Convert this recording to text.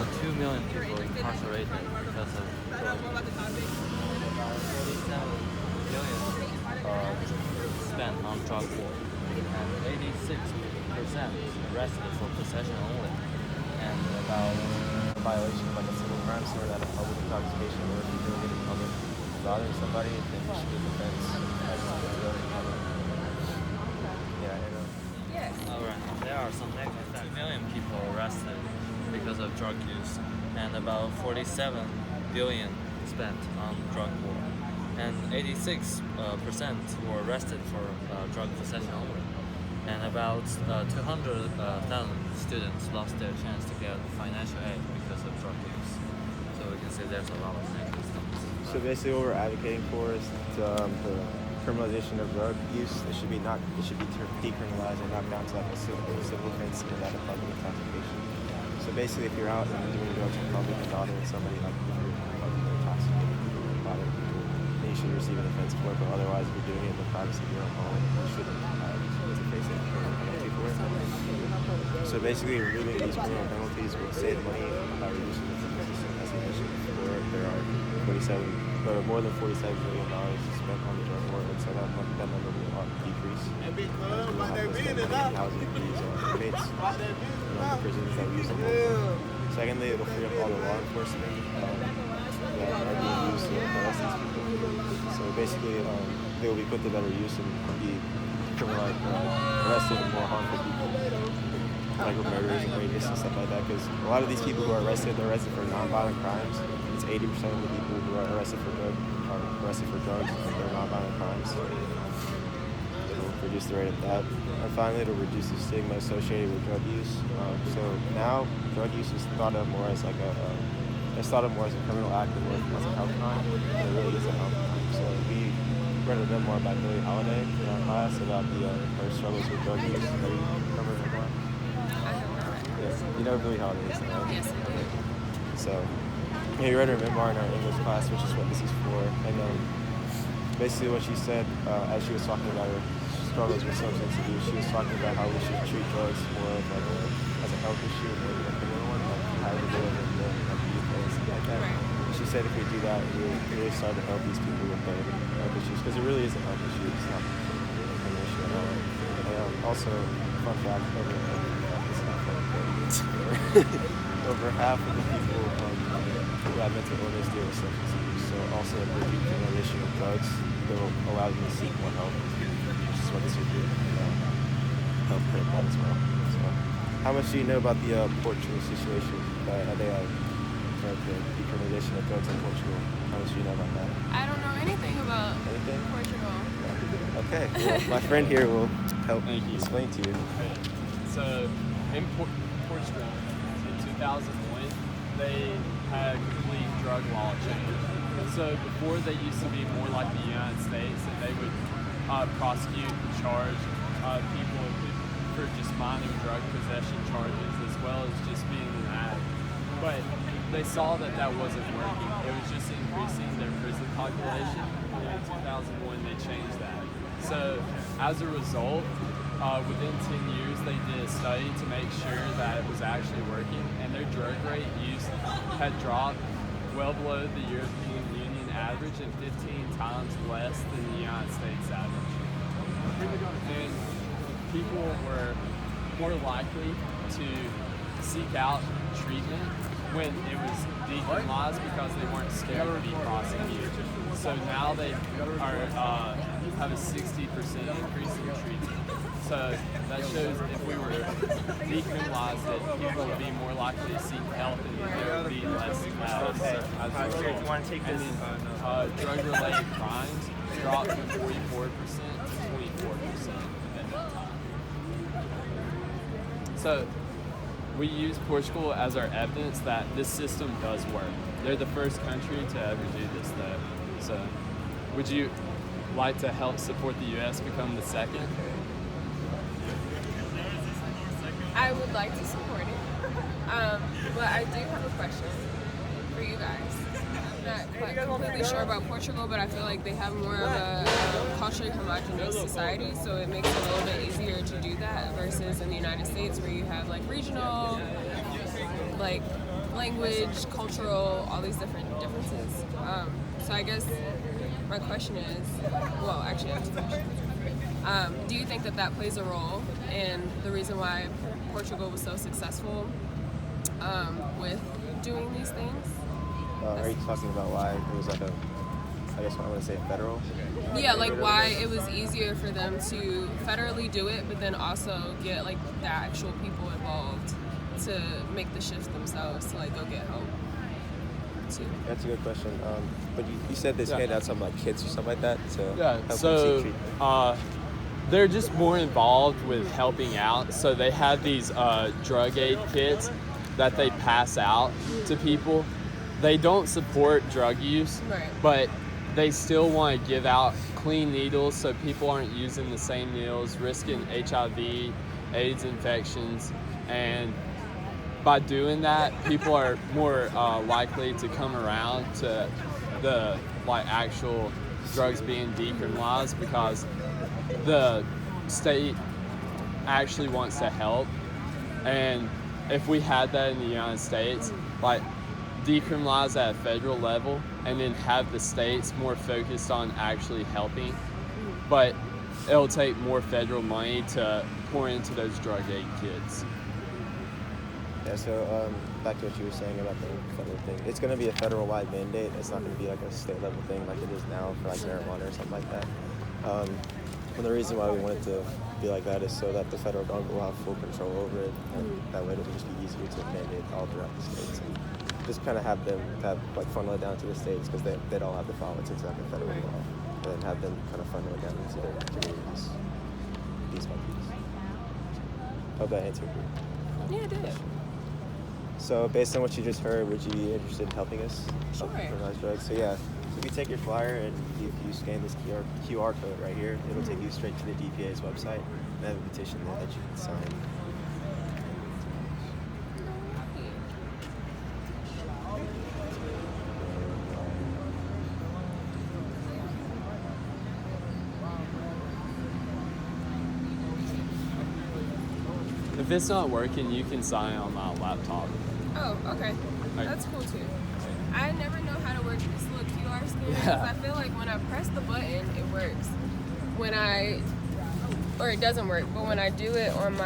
about 2 million people incarcerated because of drugs. About 47 billion spent on drug war, and 86% arrested for possession only, and about a violation of like a civil crime sort of public intoxication, or if you're doing it in public bothering somebody, then you should give offense as well. Yeah, I know. Yes. Alright. There are some negative effects. 2 million people arrested because of drug use, and about 47 billion spent on drug war, and 86% were arrested for drug possession only, and about 200,000 students lost their chance to get financial aid because of drug use. So we can see there's a lot of negative stuff. So basically, what we're advocating for is the criminalization of drug use. It should be decriminalized and knocked down to like a civil offense and not a public intoxication. So basically, if you're out and doing drugs in public and bothering somebody, like if you're publicly intoxicated or bothering people, then you should receive an offense for it. But otherwise, if you're doing it in the privacy of your own home, you shouldn't to face a penalty for it. So basically, removing these criminal penalties would save money by reducing the criminal system. As I mentioned before, there are more than $47 billion spent on the drug war, and so that number will decrease. Housing fees or inmates in prisons that we use them for. Secondly, it'll free up all the law enforcement that are being used to arrest these people. So basically, they will be put to better use and be arrested in more harmful people, like with murderers and rapists and stuff like that. Because a lot of these people who are arrested, they're arrested for non-violent crimes. It's 80% of the people who are arrested for drugs and they're non-violent crimes. It'll reduce the rate of that. And finally, it'll reduce the stigma associated with drug use. So now, drug use is thought of more as like it's thought of more as a criminal act or as a health crime. But it really is a health crime. So we read a memoir by Billie Holiday in our class about her struggles with drug use. Have you remember her memoir? I have not. Yes. You know who Billie Holiday is, right? Yes, I do. So, yeah, we read her memoir in our English class, which is what this is for. And basically what she said, as she was talking about her struggles with substance abuse, she was talking about how we should treat drugs more of like as a health issue, more than a criminal one, like how we do it in the UK and stuff like that. Right. She said if we do that, we will really start to help these people with their health issues, because it really is a health issue. It's not an issue at all. And also, fun fact, over half of the people who have mental illness deal with substance abuse. So also, if they're decriminalization of drugs, they'll allow them to seek more help, which is what this would do. Help prevent that as well. So, how much do you know about the Portugal situation? The decriminalization of drugs in Portugal. How much do you know about that? I don't know anything about Portugal. Okay, well, my friend here will help explain to you. So, in Portugal, in 2001, they had a complete drug law change. So before, they used to be more like the United States, and they would prosecute and charge people for just minor drug possession charges, as well as just being an addict. But they saw that that wasn't working. It was just increasing their prison population. And in 2001, they changed that. So as a result, within 10 years, they did a study to make sure that it was actually working, and their drug rate use had dropped well below the European Union average and 15 times less than the United States average. And people were more likely to seek out treatment when it was decriminalized because they weren't scared to be prosecuted. So now they are have a 60% increase in treatment. So that shows if we were decriminalized, that people would be more likely to seek help and there would be less as a result. And then drug-related crimes dropped from 44% to 24% at that time. So we use Portugal as our evidence that this system does work. They're the first country to ever do this, though. So would you like to help support the U.S. become the second? I would like to support it, but I do have a question for you guys. I'm not quite completely sure about Portugal, but I feel like they have more of a culturally homogenous society, so it makes it a little bit easier to do that versus in the United States where you have like regional, like language, cultural, all these different differences. So I guess my question is, well, actually I have two questions. Do you think that that plays a role in the reason why Portugal was so successful with doing these things? Are you talking about why it was like a, I guess what I want to say, federal? Yeah, like why it was easier for them to federally do it, but then also get like the actual people involved to make the shift themselves to like go get help too. That's a good question. But you said this hand out some like kits or something like that to help them so seek treatment. they're just more involved with helping out. So they have these drug aid kits that they pass out to people. They don't support drug use, Right. but they still want to give out clean needles so people aren't using the same needles, risking HIV, AIDS infections, and by doing that, people are more likely to come around to the like actual drugs being decriminalized because the state actually wants to help. And if we had that in the United States, like decriminalize at a federal level and then have the states more focused on actually helping, but it'll take more federal money to pour into those drug aid kits. Yeah, so back to what you were saying about the federal thing. It's going to be a federal-wide mandate. It's not going to be like a state-level thing like it is now for like marijuana or something like that. And the reason why we want it to be like that is so that the federal government will have full control over it, and that way it'll just be easier to mandate all throughout the states. And just kind of have them like funnel it down to the states because they don't have the politics of the federal law, and then have them kind of funnel it down into their communities, piece by piece. Hope that answered you. Yeah, it did. So based on what you just heard, would you be interested in helping us? Sure. Criminalize drugs. So yeah, so if you take your flyer and if you scan this QR code right here, it'll take you straight to the DPA's website and have a petition there that you can sign. If it's not working, you can sign on my laptop. Oh, okay. Like- That's cool too. I never know how to work this little QR scanner because Yeah. I feel like when I press the button, it works. Or it doesn't work, but when I do it on my